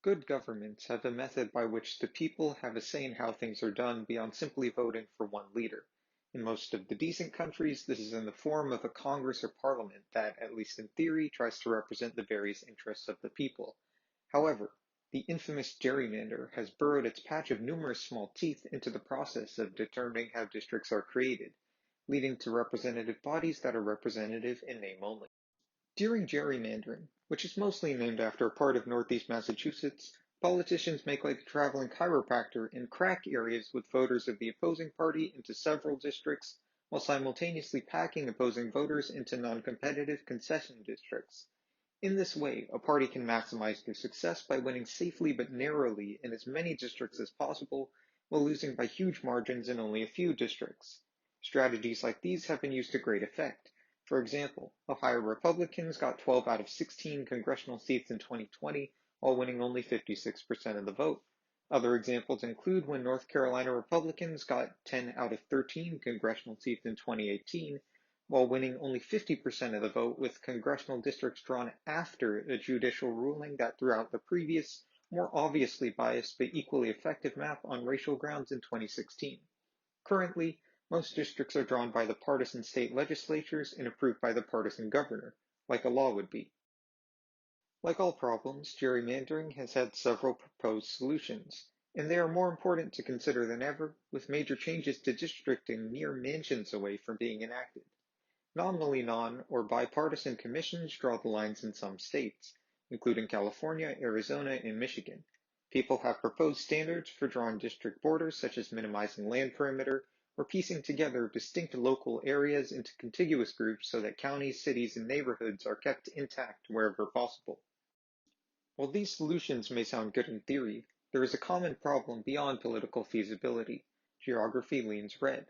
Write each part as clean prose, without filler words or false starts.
Good governments have a method by which the people have a say in how things are done beyond simply voting for one leader. In most of the decent countries, this is in the form of a Congress or Parliament that, at least in theory, tries to represent the various interests of the people. However, the infamous gerrymander has burrowed its patch of numerous small teeth into the process of determining how districts are created, leading to representative bodies that are representative in name only. During gerrymandering, which is mostly named after a part of northeast Massachusetts, politicians make like a traveling chiropractor and crack areas with voters of the opposing party into several districts, while simultaneously packing opposing voters into non-competitive concession districts. In this way, a party can maximize their success by winning safely but narrowly in as many districts as possible, while losing by huge margins in only a few districts. Strategies like these have been used to great effect. For example, Ohio Republicans got 12 out of 16 congressional seats in 2020, while winning only 56% of the vote. Other examples include when North Carolina Republicans got 10 out of 13 congressional seats in 2018, while winning only 50% of the vote, with congressional districts drawn after a judicial ruling that threw out the previous, more obviously biased but equally effective map on racial grounds in 2016. Currently, most districts are drawn by the partisan state legislatures and approved by the partisan governor, like a law would be. Like all problems, gerrymandering has had several proposed solutions, and they are more important to consider than ever, with major changes to districting mere mansions away from being enacted. Nominally non- or bipartisan commissions draw the lines in some states, including California, Arizona, and Michigan. People have proposed standards for drawing district borders, such as minimizing land perimeter, or piecing together distinct local areas into contiguous groups so that counties, cities, and neighborhoods are kept intact wherever possible. While these solutions may sound good in theory, there is a common problem beyond political feasibility. Geography leans red.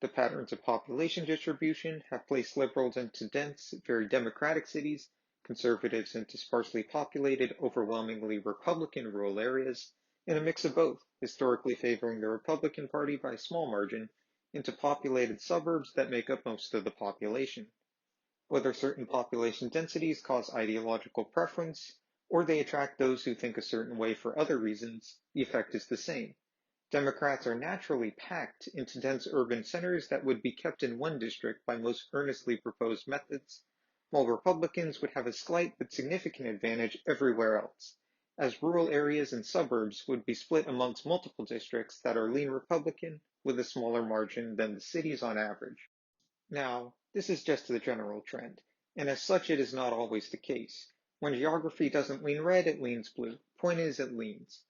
The patterns of population distribution have placed liberals into dense, very democratic cities, conservatives into sparsely populated, overwhelmingly Republican rural areas, and a mix of both, historically favoring the Republican Party by a small margin, into populated suburbs that make up most of the population. Whether certain population densities cause ideological preference, or they attract those who think a certain way for other reasons, the effect is the same. Democrats are naturally packed into dense urban centers that would be kept in one district by most earnestly proposed methods, while Republicans would have a slight but significant advantage everywhere else, as rural areas and suburbs would be split amongst multiple districts that are lean Republican with a smaller margin than the cities on average. Now, this is just the general trend, and as such it is not always the case. When geography doesn't lean red, it leans blue. Point is, it leans.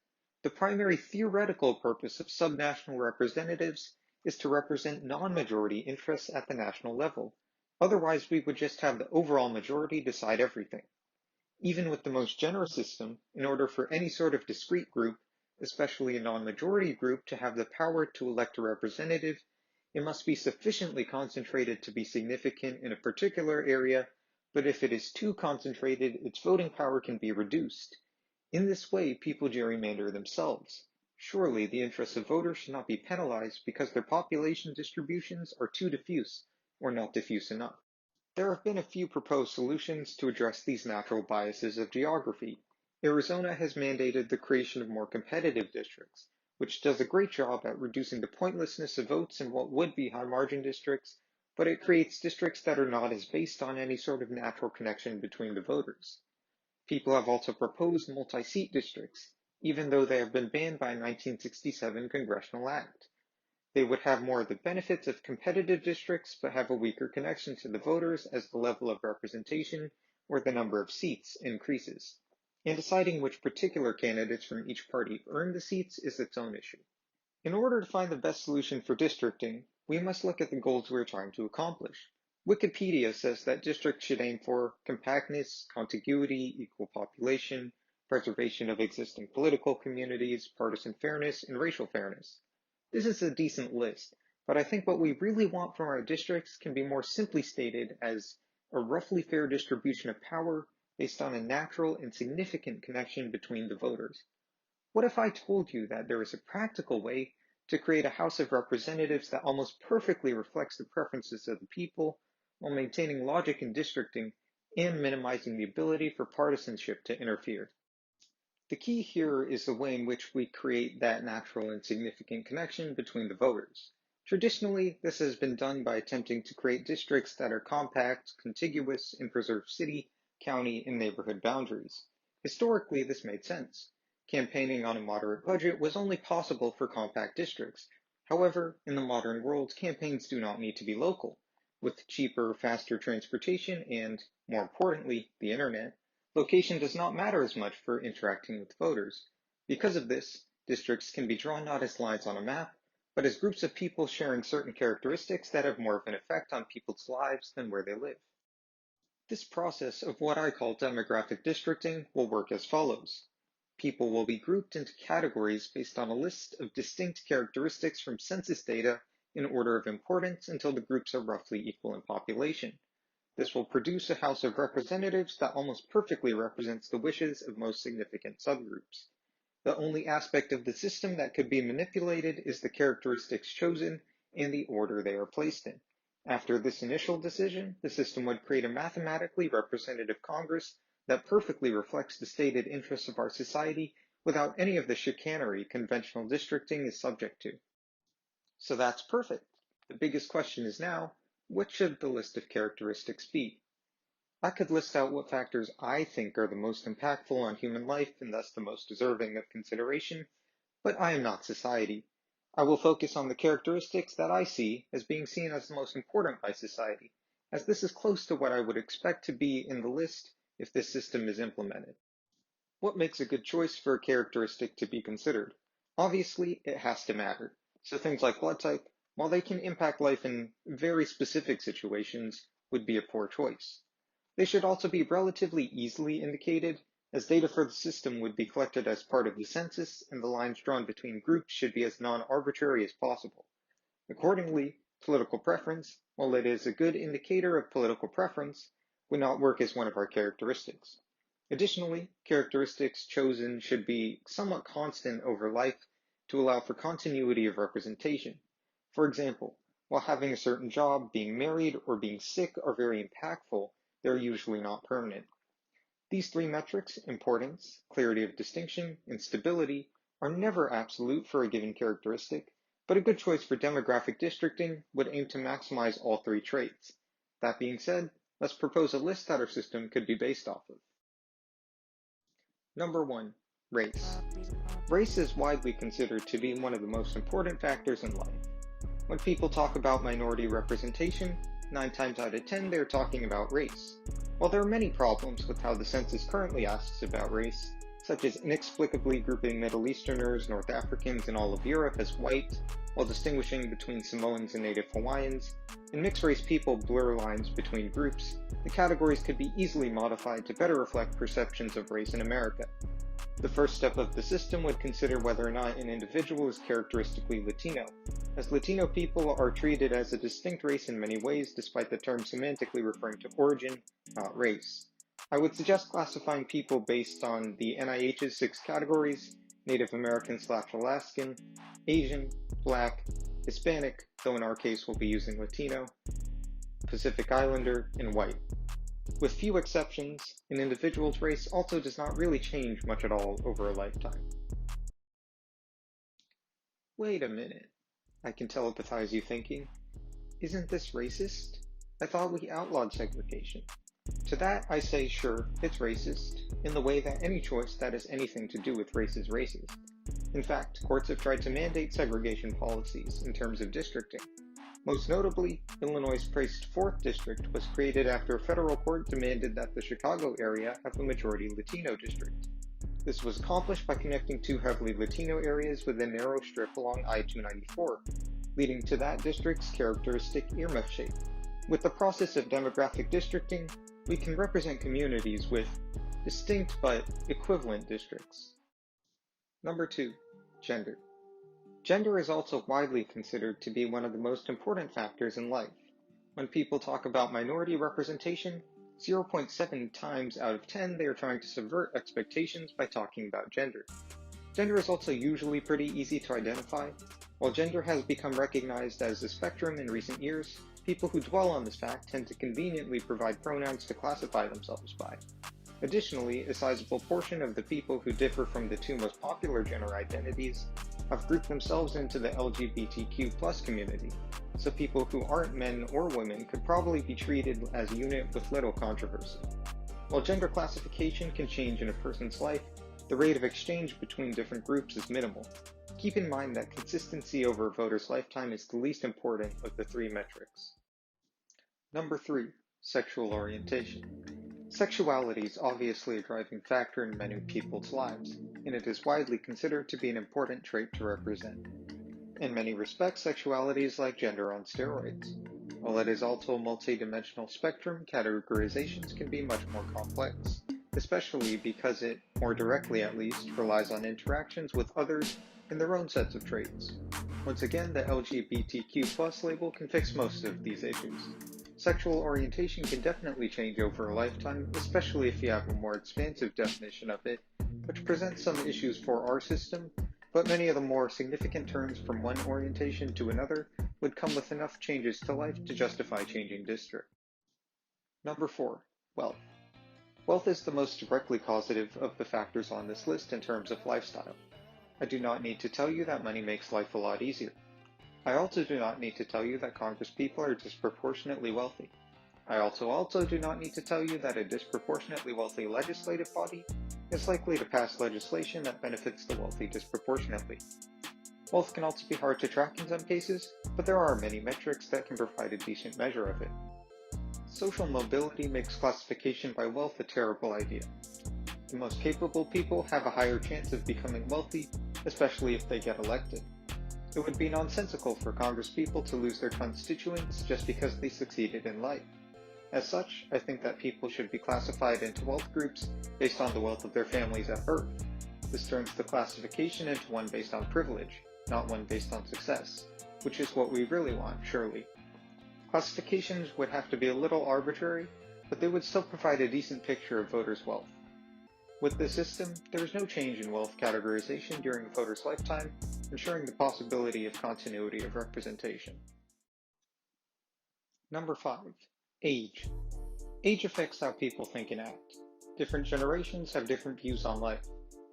The primary theoretical purpose of subnational representatives is to represent non-majority interests at the national level. Otherwise, we would just have the overall majority decide everything. Even with the most generous system, in order for any sort of discrete group, especially a non-majority group, to have the power to elect a representative, it must be sufficiently concentrated to be significant in a particular area, but if it is too concentrated, its voting power can be reduced. In this way, people gerrymander themselves. Surely the interests of voters should not be penalized because their population distributions are too diffuse, or not diffuse enough. There have been a few proposed solutions to address these natural biases of geography. Arizona has mandated the creation of more competitive districts, which does a great job at reducing the pointlessness of votes in what would be high margin districts, but it creates districts that are not as based on any sort of natural connection between the voters. People have also proposed multi-seat districts, even though they have been banned by a 1967 congressional act. They would have more of the benefits of competitive districts, but have a weaker connection to the voters as the level of representation or the number of seats increases. And deciding which particular candidates from each party earn the seats is its own issue. In order to find the best solution for districting, we must look at the goals we are trying to accomplish. Wikipedia says that districts should aim for compactness, contiguity, equal population, preservation of existing political communities, partisan fairness, and racial fairness. This is a decent list, but I think what we really want from our districts can be more simply stated as a roughly fair distribution of power based on a natural and significant connection between the voters. What if I told you that there is a practical way to create a House of Representatives that almost perfectly reflects the preferences of the people while maintaining logic in districting and minimizing the ability for partisanship to interfere? The key here is the way in which we create that natural and significant connection between the voters. Traditionally, this has been done by attempting to create districts that are compact, contiguous, and preserve city, county, and neighborhood boundaries. Historically, this made sense. Campaigning on a moderate budget was only possible for compact districts. However, in the modern world, campaigns do not need to be local. With cheaper, faster transportation and, more importantly, the internet, location does not matter as much for interacting with voters. Because of this, districts can be drawn not as lines on a map, but as groups of people sharing certain characteristics that have more of an effect on people's lives than where they live. This process of what I call demographic districting will work as follows. People will be grouped into categories based on a list of distinct characteristics from census data in order of importance until the groups are roughly equal in population. This will produce a House of Representatives that almost perfectly represents the wishes of most significant subgroups. The only aspect of the system that could be manipulated is the characteristics chosen and the order they are placed in. After this initial decision, the system would create a mathematically representative Congress that perfectly reflects the stated interests of our society without any of the chicanery conventional districting is subject to. So that's perfect. The biggest question is now, what should the list of characteristics be? I could list out what factors I think are the most impactful on human life and thus the most deserving of consideration, but I am not society. I will focus on the characteristics that I see as being seen as the most important by society, as this is close to what I would expect to be in the list if this system is implemented. What makes a good choice for a characteristic to be considered? Obviously, it has to matter. So things like blood type, while they can impact life in very specific situations, would be a poor choice. They should also be relatively easily indicated, as data for the system would be collected as part of the census, and the lines drawn between groups should be as non-arbitrary as possible. Accordingly, political preference, while it is a good indicator of political preference, would not work as one of our characteristics. Additionally, characteristics chosen should be somewhat constant over life to allow for continuity of representation. For example, while having a certain job, being married, or being sick are very impactful, they are usually not permanent. These three metrics, importance, clarity of distinction, and stability, are never absolute for a given characteristic, but a good choice for demographic districting would aim to maximize all three traits. That being said, let's propose a list that our system could be based off of. Number 1. Race. Race is widely considered to be one of the most important factors in life. When people talk about minority representation, 9 times out of 10 they're talking about race. While there are many problems with how the census currently asks about race, such as inexplicably grouping Middle Easterners, North Africans, and all of Europe as white, while distinguishing between Samoans and Native Hawaiians, and mixed-race people blur lines between groups, the categories could be easily modified to better reflect perceptions of race in America. The first step of the system would consider whether or not an individual is characteristically Latino, as Latino people are treated as a distinct race in many ways despite the term semantically referring to origin, not race. I would suggest classifying people based on the NIH's 6 categories: Native American/Alaskan, Asian, Black, Hispanic, though in our case we'll be using Latino, Pacific Islander, and white. With few exceptions, an individual's race also does not really change much at all over a lifetime. Wait a minute, I can telepathize you thinking. Isn't this racist? I thought we outlawed segregation. To that I say sure, it's racist, in the way that any choice that has anything to do with race is racist. In fact, courts have tried to mandate segregation policies in terms of districting. Most notably, Illinois' praised 4th District was created after a federal court demanded that the Chicago area have a majority Latino district. This was accomplished by connecting 2 heavily Latino areas with a narrow strip along I-294, leading to that district's characteristic earmuff shape. With the process of demographic districting, we can represent communities with distinct but equivalent districts. Number 2. Gender. Gender is also widely considered to be one of the most important factors in life. When people talk about minority representation, 0.7 times out of 10 they are trying to subvert expectations by talking about gender. Gender is also usually pretty easy to identify. While gender has become recognized as a spectrum in recent years, people who dwell on this fact tend to conveniently provide pronouns to classify themselves by. Additionally, a sizable portion of the people who differ from the two most popular gender identities have grouped themselves into the LGBTQ community, so people who aren't men or women could probably be treated as a unit with little controversy. While gender classification can change in a person's life, the rate of exchange between different groups is minimal. Keep in mind that consistency over a voter's lifetime is the least important of the three metrics. Number 3. Sexual orientation. Sexuality is obviously a driving factor in many people's lives, and it is widely considered to be an important trait to represent. In many respects, sexuality is like gender on steroids. While it is also a multi-dimensional spectrum, categorizations can be much more complex, especially because it, more directly at least, relies on interactions with others and their own sets of traits. Once again, the LGBTQ+ label can fix most of these issues. Sexual orientation can definitely change over a lifetime, especially if you have a more expansive definition of it, which presents some issues for our system, but many of the more significant turns from one orientation to another would come with enough changes to life to justify changing district. Number 4. Wealth. Wealth is the most directly causative of the factors on this list in terms of lifestyle. I do not need to tell you that money makes life a lot easier. I also do not need to tell you that Congresspeople are disproportionately wealthy. I also do not need to tell you that a disproportionately wealthy legislative body is likely to pass legislation that benefits the wealthy disproportionately. Wealth can also be hard to track in some cases, but there are many metrics that can provide a decent measure of it. Social mobility makes classification by wealth a terrible idea. The most capable people have a higher chance of becoming wealthy, especially if they get elected. It would be nonsensical for Congresspeople to lose their constituents just because they succeeded in life. As such, I think that people should be classified into wealth groups based on the wealth of their families at birth. This turns the classification into one based on privilege, not one based on success, which is what we really want, surely. Classifications would have to be a little arbitrary, but they would still provide a decent picture of voters' wealth. With this system, there is no change in wealth categorization during a voter's lifetime, ensuring the possibility of continuity of representation. Number 5. Age. Age affects how people think and act. Different generations have different views on life,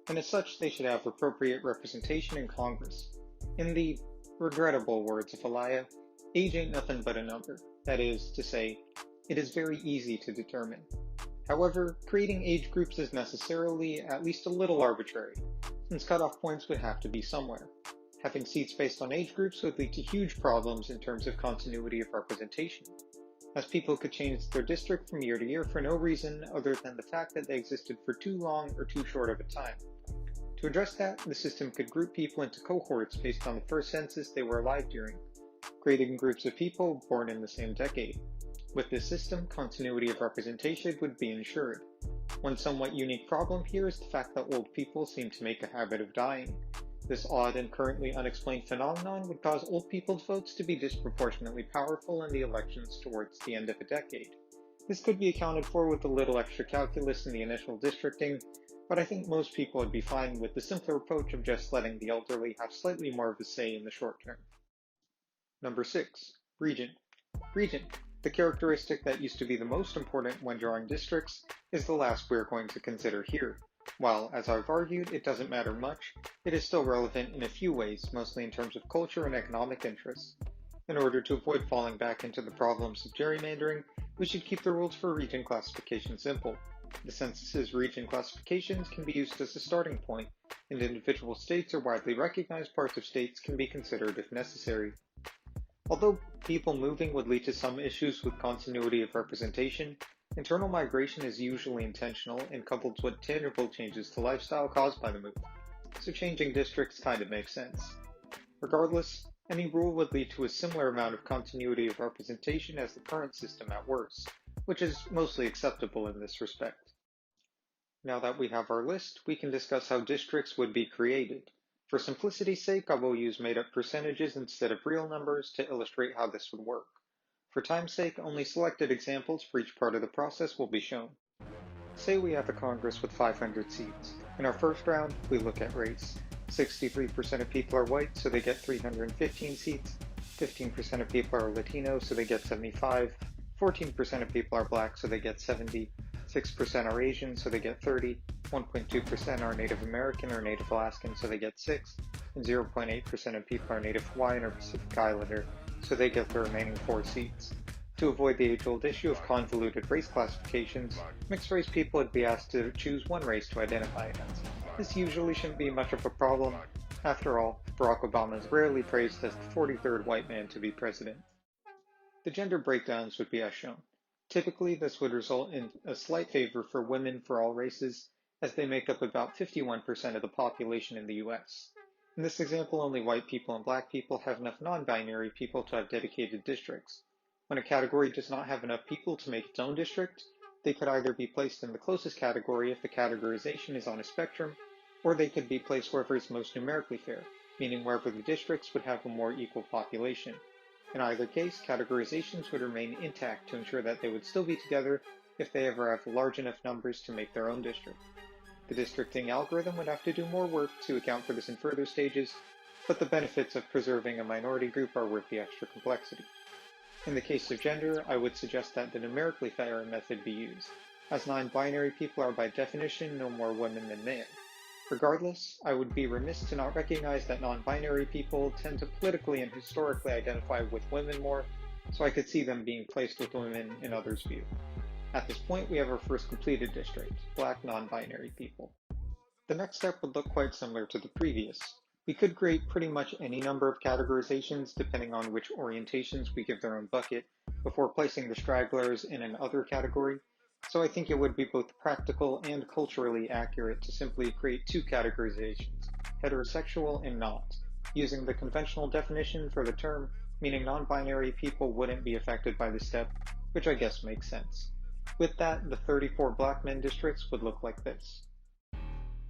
and as such they should have appropriate representation in Congress. In the regrettable words of Elia, age ain't nothing but a number. That is to say, it is very easy to determine. However, creating age groups is necessarily at least a little arbitrary, since cutoff points would have to be somewhere. Having seats based on age groups would lead to huge problems in terms of continuity of representation, as people could change their district from year to year for no reason other than the fact that they existed for too long or too short of a time. To address that, the system could group people into cohorts based on the first census they were alive during, creating groups of people born in the same decade. With this system, continuity of representation would be ensured. One somewhat unique problem here is the fact that old people seem to make a habit of dying. This odd and currently unexplained phenomenon would cause old people's votes to be disproportionately powerful in the elections towards the end of a decade. This could be accounted for with a little extra calculus in the initial districting, but I think most people would be fine with the simpler approach of just letting the elderly have slightly more of a say in the short term. Number 6. Region. Region. The characteristic that used to be the most important when drawing districts is the last we are going to consider here. While, as I've argued, it doesn't matter much, it is still relevant in a few ways, mostly in terms of culture and economic interests. In order to avoid falling back into the problems of gerrymandering, we should keep the rules for region classification simple. The census's region classifications can be used as a starting point, and individual states or widely recognized parts of states can be considered if necessary. Although people moving would lead to some issues with continuity of representation, internal migration is usually intentional and coupled with tangible changes to lifestyle caused by the move, so changing districts kind of makes sense. Regardless, any rule would lead to a similar amount of continuity of representation as the current system at worst, which is mostly acceptable in this respect. Now that we have our list, we can discuss how districts would be created. For simplicity's sake, I will use made-up percentages instead of real numbers to illustrate how this would work. For time's sake, only selected examples for each part of the process will be shown. Say we have a Congress with 500 seats. In our first round, we look at race. 63% of people are white, so they get 315 seats. 15% of people are Latino, so they get 75. 14% of people are black, so they get 70. 6% are Asian, so they get 30, 1.2% are Native American or Native Alaskan, so they get 6, and 0.8% of people are Native Hawaiian or Pacific Islander, so they get the remaining 4 seats. To avoid the age-old issue of convoluted race classifications, mixed-race people would be asked to choose one race to identify against. This usually shouldn't be much of a problem. After all, Barack Obama is rarely praised as the 43rd white man to be president. The gender breakdowns would be as shown. Typically, this would result in a slight favor for women for all races, as they make up about 51% of the population in the US. In this example, only white people and black people have enough non-binary people to have dedicated districts. When a category does not have enough people to make its own district, they could either be placed in the closest category if the categorization is on a spectrum, or they could be placed wherever is most numerically fair, meaning wherever the districts would have a more equal population. In either case, categorizations would remain intact to ensure that they would still be together if they ever have large enough numbers to make their own district. The districting algorithm would have to do more work to account for this in further stages, but the benefits of preserving a minority group are worth the extra complexity. In the case of gender, I would suggest that the numerically fair method be used, as non-binary people are by definition no more women than men. Regardless, I would be remiss to not recognize that non-binary people tend to politically and historically identify with women more, so I could see them being placed with women in others' view. At this point, we have our first completed district, black non-binary people. The next step would look quite similar to the previous. We could create pretty much any number of categorizations depending on which orientations we give their own bucket before placing the stragglers in an other category, so I think it would be both practical and culturally accurate to simply create 2 categorizations, heterosexual and not, using the conventional definition for the term, meaning non-binary people wouldn't be affected by this step, which I guess makes sense. With that, the 34 black men districts would look like this.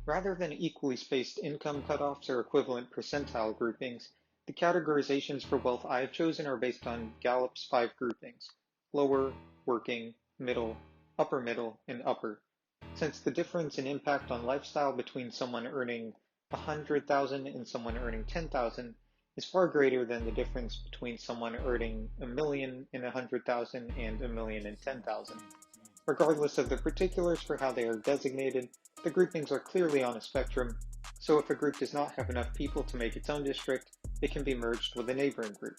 Rather than equally spaced income cutoffs or equivalent percentile groupings, the categorizations for wealth I have chosen are based on Gallup's 5 groupings: lower, working, middle, and upper. Since the difference in impact on lifestyle between someone earning 100,000 and someone earning 10,000 is far greater than the difference between someone earning a million and 100,000 and a million and 10,000. Regardless of the particulars for how they are designated, the groupings are clearly on a spectrum, so if a group does not have enough people to make its own district, it can be merged with a neighboring group.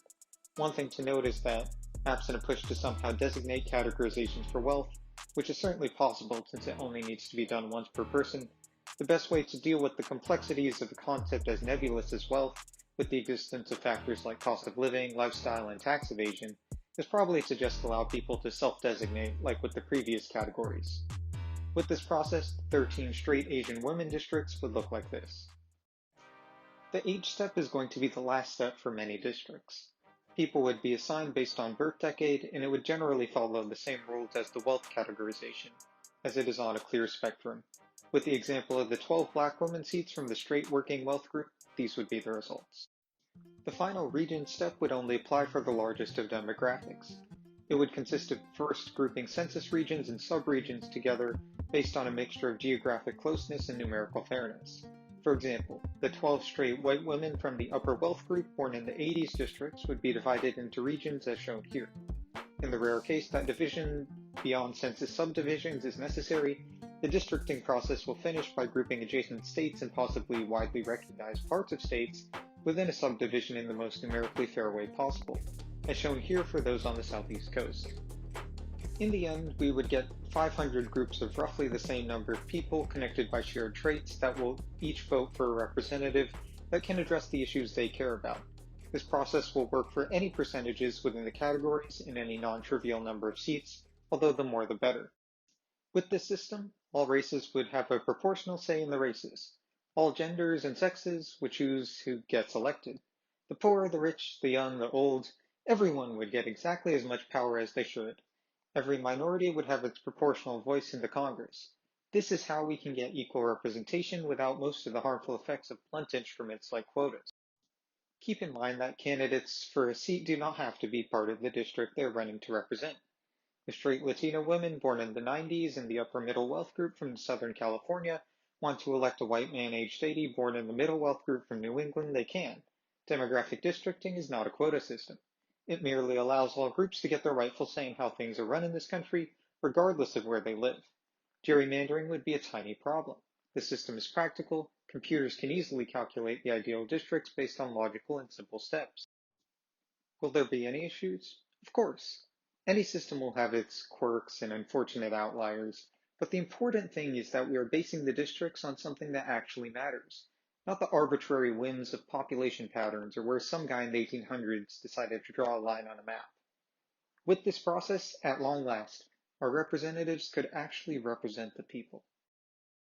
One thing to note is that, absent a push to somehow designate categorizations for wealth, which is certainly possible since it only needs to be done once per person, the best way to deal with the complexities of a concept as nebulous as wealth, with the existence of factors like cost of living, lifestyle, and tax evasion, is probably to just allow people to self-designate like with the previous categories. With this process, 13 straight Asian women districts would look like this. The age step is going to be the last step for many districts. People would be assigned based on birth decade, and it would generally follow the same rules as the wealth categorization, as it is on a clear spectrum. With the example of the 12 black women seats from the straight working wealth group, these would be the results. The final region step would only apply for the largest of demographics. It would consist of first grouping census regions and subregions together based on a mixture of geographic closeness and numerical fairness. For example, the 12 straight white women from the upper wealth group born in the 80s districts would be divided into regions as shown here. In the rare case that division beyond census subdivisions is necessary, the districting process will finish by grouping adjacent states and possibly widely recognized parts of states within a subdivision in the most numerically fair way possible, as shown here for those on the southeast coast. In the end, we would get 500 groups of roughly the same number of people connected by shared traits that will each vote for a representative that can address the issues they care about. This process will work for any percentages within the categories in any non-trivial number of seats, although the more the better. With this system, all races would have a proportional say in the races. All genders and sexes would choose who gets elected. The poor, the rich, the young, the old, everyone would get exactly as much power as they should. Every minority would have its proportional voice in the Congress. This is how we can get equal representation without most of the harmful effects of blunt instruments like quotas. Keep in mind that candidates for a seat do not have to be part of the district they're running to represent. If straight Latino women born in the 90s in the upper middle wealth group from Southern California want to elect a white man aged 80 born in the middle wealth group from New England, they can. Demographic districting is not a quota system. It merely allows all groups to get their rightful say in how things are run in this country, regardless of where they live. Gerrymandering would be a tiny problem. The system is practical, computers can easily calculate the ideal districts based on logical and simple steps. Will there be any issues? Of course. Any system will have its quirks and unfortunate outliers, but the important thing is that we are basing the districts on something that actually matters, not the arbitrary whims of population patterns or where some guy in the 1800s decided to draw a line on a map. With this process, at long last, our representatives could actually represent the people.